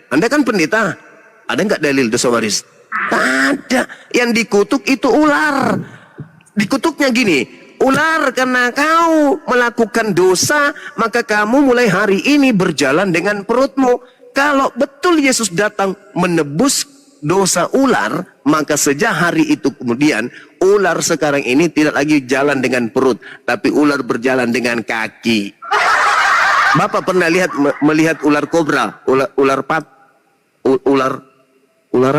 Anda kan pendeta. Ada nggak dalil dosa waris? Tak ada. Yang dikutuk itu ular. Dikutuknya gini, ular, karena kau melakukan dosa, maka kamu mulai hari ini berjalan dengan perutmu. Kalau betul Yesus datang menebus dosa ular, maka sejak hari itu kemudian ular sekarang ini tidak lagi jalan dengan perut, tapi ular berjalan dengan kaki. Bapak pernah melihat ular kobra, ular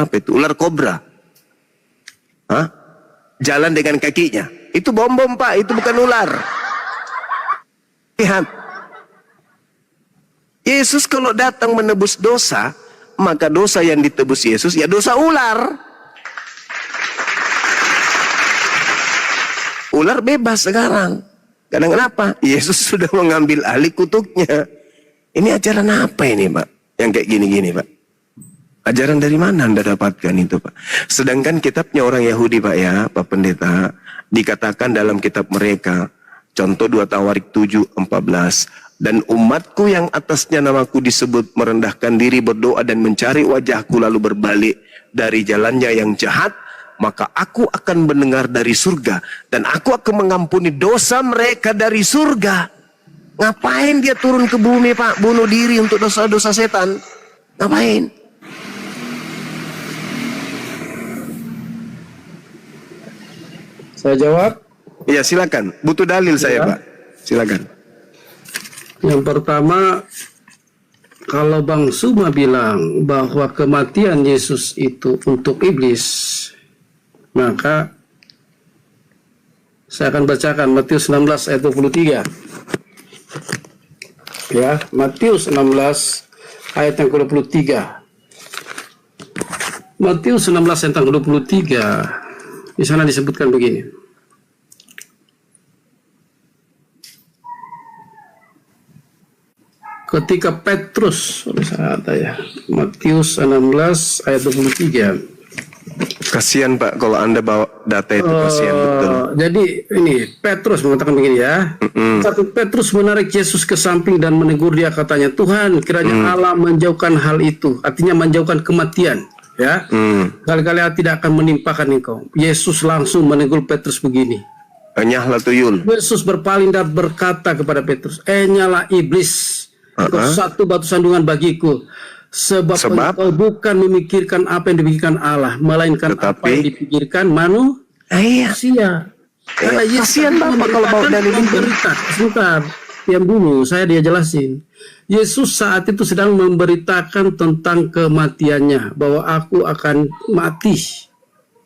apa itu? Ular kobra. Hah? Jalan dengan kakinya. Itu bom Pak, itu bukan ular. Lihat. Yesus kalau datang menebus dosa, maka dosa yang ditebus Yesus ya dosa ular. Ular bebas sekarang. Karena kenapa? Yesus sudah mengambil alih kutuknya. Ini ajaran apa ini, Pak? Yang kayak gini-gini, Pak. Ajaran dari mana Anda dapatkan itu, Pak? Sedangkan kitabnya orang Yahudi, Pak ya, Pak Pendeta, dikatakan dalam kitab mereka, contoh 2 Tawarik 7:14, dan umatku yang atasnya namaku disebut merendahkan diri, berdoa dan mencari wajahku lalu berbalik dari jalannya yang jahat, maka aku akan mendengar dari surga dan aku akan mengampuni dosa mereka dari surga. Ngapain dia turun ke bumi, Pak? Bunuh diri untuk dosa-dosa setan. Ngapain? Saya jawab. Iya, silakan. Butuh dalil saya, Pak. Silakan. Yang pertama, kalau Bang Suma bilang bahwa kematian Yesus itu untuk iblis, maka saya akan bacakan Matius 16 ayat 23. Ya, Matius 16 ayat yang ke-23. Matius 16 ayat yang ke-23. Di sana disebutkan begini. Ketika Petrus, Matius 16 ayat 23. Kasihan, Pak, kalau Anda bawa data itu, kasihan betul. Jadi ini Petrus mengatakan begini ya. Tapi Petrus menarik Yesus ke samping dan menegur dia, katanya, Tuhan, kiranya Allah menjauhkan hal itu, artinya menjauhkan kematian. Ya, kali-kali tidak akan menimpakan engkau. Yesus langsung menegur Petrus begini. Nyahlah tuyul. Yesus berpaling dan berkata kepada Petrus, nyala iblis, engkau satu batu sandungan bagiku. Sebab engkau bukan memikirkan apa yang dipikirkan Allah, melainkan apa yang dipikirkan manusia. Karena kasihan Bapak kalau bawa dalil itu. Sebentar, yang dulu saya dia jelasin. Yesus saat itu sedang memberitakan tentang kematiannya, bahwa aku akan mati.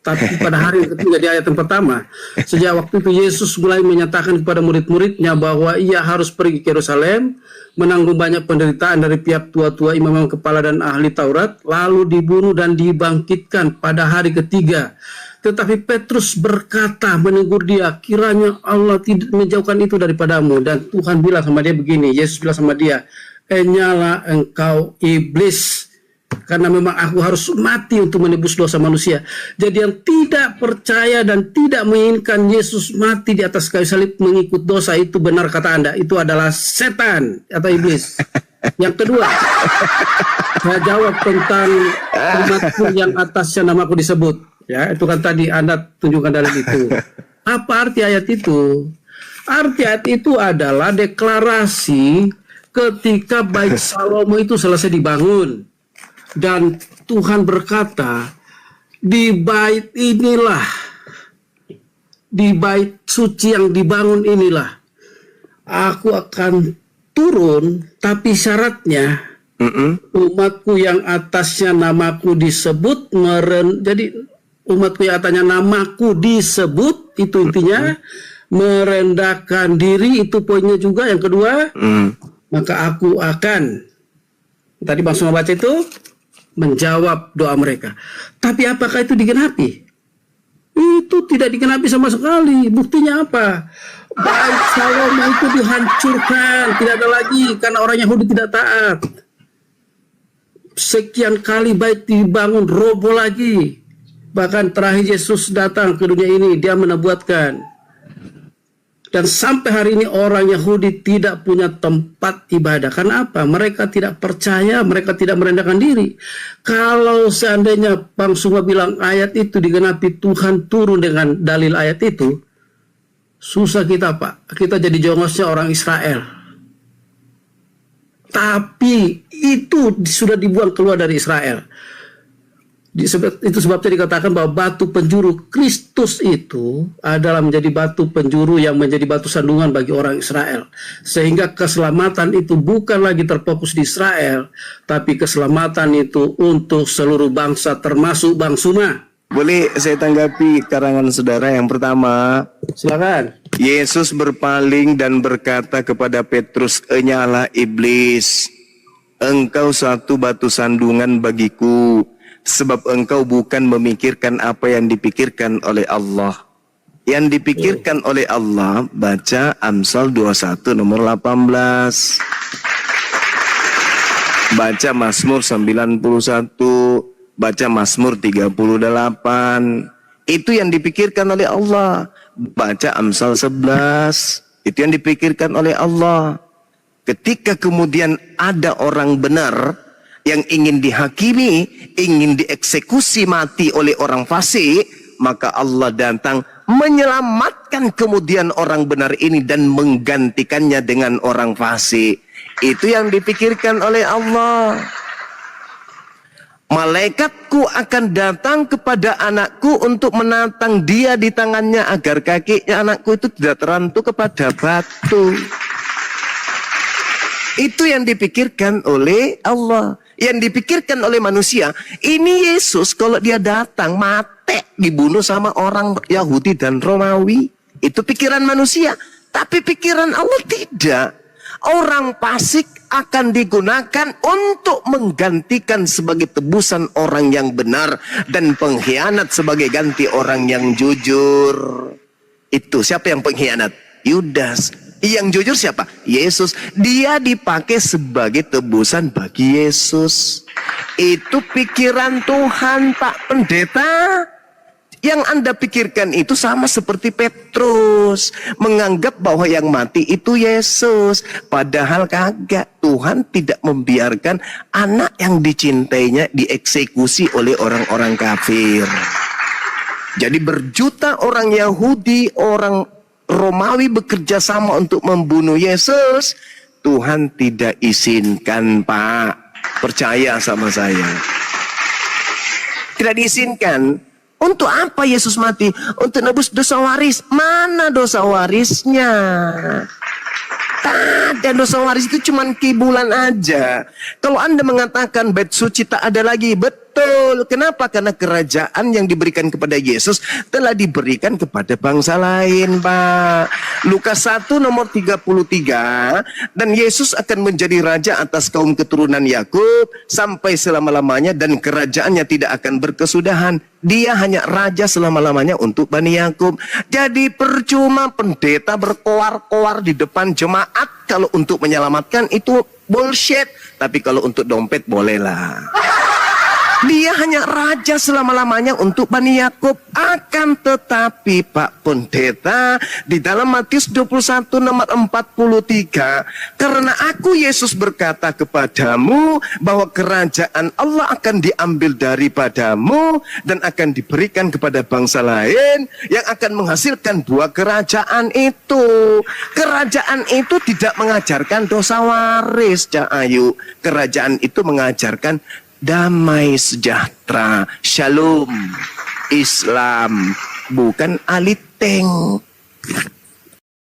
Tapi pada hari yang ketiga, di ayat yang pertama, sejak waktu itu Yesus mulai menyatakan kepada murid-muridnya bahwa ia harus pergi ke Yerusalem, menanggung banyak penderitaan dari pihak tua-tua, imam-imam kepala dan ahli Taurat, lalu dibunuh dan dibangkitkan pada hari ketiga. Tetapi Petrus berkata, menegur dia, kiranya Allah tidak menjauhkan itu daripadamu. Dan Tuhan bilang sama dia begini, Yesus bilang sama dia, nyala engkau iblis, karena memang aku harus mati untuk menebus dosa manusia. Jadi yang tidak percaya dan tidak menginginkan Yesus mati di atas kayu salib mengikut dosa, itu benar kata Anda, itu adalah setan atau iblis. Yang kedua, saya jawab tentang umatku yang atasnya namaku disebut. Ya, itu kan tadi Anda tunjukkan dalil itu. Apa arti ayat itu? Arti ayat itu adalah deklarasi ketika Bait Salomo itu selesai dibangun. Dan Tuhan berkata, di bait inilah, di bait suci yang dibangun inilah, aku akan turun, tapi syaratnya umatku yang atasnya namaku disebut, jadi umatku yang atasnya namaku disebut, itu intinya, merendahkan diri, itu poinnya juga. Yang kedua, maka aku akan, tadi Bang Suma baca itu, menjawab doa mereka. Tapi apakah itu digenapi? Itu tidak digenapi sama sekali. Buktinya apa? Bait Salomo itu dihancurkan, tidak ada lagi karena orang Yahudi tidak taat. Sekian kali bait dibangun, roboh lagi. Bahkan terakhir Yesus datang ke dunia ini, dia menubuatkan Dan sampai hari ini orang Yahudi tidak punya tempat ibadah. Karena apa? Mereka tidak percaya, mereka tidak merendahkan diri. Kalau seandainya Bang Suma bilang ayat itu digenapi, Tuhan turun dengan dalil ayat itu, susah kita, Pak. Kita jadi jongosnya orang Israel. Tapi itu sudah dibuang keluar dari Israel. Itu sebabnya dikatakan bahwa batu penjuru Kristus itu adalah menjadi batu penjuru yang menjadi batu sandungan bagi orang Israel. Sehingga keselamatan itu bukan lagi terfokus di Israel, tapi keselamatan itu untuk seluruh bangsa termasuk Bang Suma. Boleh saya tanggapi karangan saudara yang pertama? Silakan. Yesus berpaling dan berkata kepada Petrus, "Enyala iblis, engkau satu batu sandungan bagiku, sebab engkau bukan memikirkan apa yang dipikirkan oleh Allah." Yang dipikirkan oleh Allah, baca Amsal 21 nomor 18. Baca Mazmur 91, baca Mazmur 38. Itu yang dipikirkan oleh Allah. Baca Amsal 11, itu yang dipikirkan oleh Allah. Ketika kemudian ada orang benar yang ingin dihakimi, ingin dieksekusi mati oleh orang fasik, maka Allah datang menyelamatkan kemudian orang benar ini dan menggantikannya dengan orang fasik. Itu yang dipikirkan oleh Allah. Malaikatku akan datang kepada anakku untuk menantang dia di tangannya agar kakinya anakku itu tidak terantuk kepada batu. Itu yang dipikirkan oleh Allah. Yang dipikirkan oleh manusia, ini Yesus kalau dia datang mati dibunuh sama orang Yahudi dan Romawi. Itu pikiran manusia. Tapi pikiran Allah tidak. Orang fasik akan digunakan untuk menggantikan sebagai tebusan orang yang benar, dan pengkhianat sebagai ganti orang yang jujur. Itu siapa yang pengkhianat? Yudas. Yang jujur siapa? Yesus. Dia dipakai sebagai tebusan bagi Yesus. Itu pikiran Tuhan, Pak Pendeta. Yang Anda pikirkan itu sama seperti Petrus, menganggap bahwa yang mati itu Yesus. Padahal kagak. Tuhan tidak membiarkan anak yang dicintainya dieksekusi oleh orang-orang kafir. Jadi berjuta orang Yahudi, orang Romawi bekerja sama untuk membunuh Yesus. Tuhan tidak izinkan, Pak. Percaya sama saya. Tidak diizinkan. Untuk apa Yesus mati? Untuk nebus dosa waris. Mana dosa warisnya? Tak ada dosa waris, itu cuma kibulan aja. Kalau Anda mengatakan bait suci tak ada lagi, betul. Kenapa? Karena kerajaan yang diberikan kepada Yesus telah diberikan kepada bangsa lain, Pak. Lukas 1 nomor 33, dan Yesus akan menjadi raja atas kaum keturunan Yakub sampai selama-lamanya, dan kerajaannya tidak akan berkesudahan. Dia hanya raja selama-lamanya untuk Bani Yakub. Jadi percuma pendeta berkoar-koar di depan jemaat. Kalau untuk menyelamatkan itu bullshit. Tapi kalau untuk dompet bolehlah. Dia hanya raja selama-lamanya untuk Bani Yakub. Akan tetapi Pak Pendeta, di dalam Matius 21 nomor 43, karena aku Yesus berkata kepadamu bahwa kerajaan Allah akan diambil daripadamu dan akan diberikan kepada bangsa lain yang akan menghasilkan buah kerajaan itu. Kerajaan itu tidak mengajarkan dosa waris, Cak Ayu. Kerajaan itu mengajarkan damai sejahtera, shalom, Islam, bukan aliteng.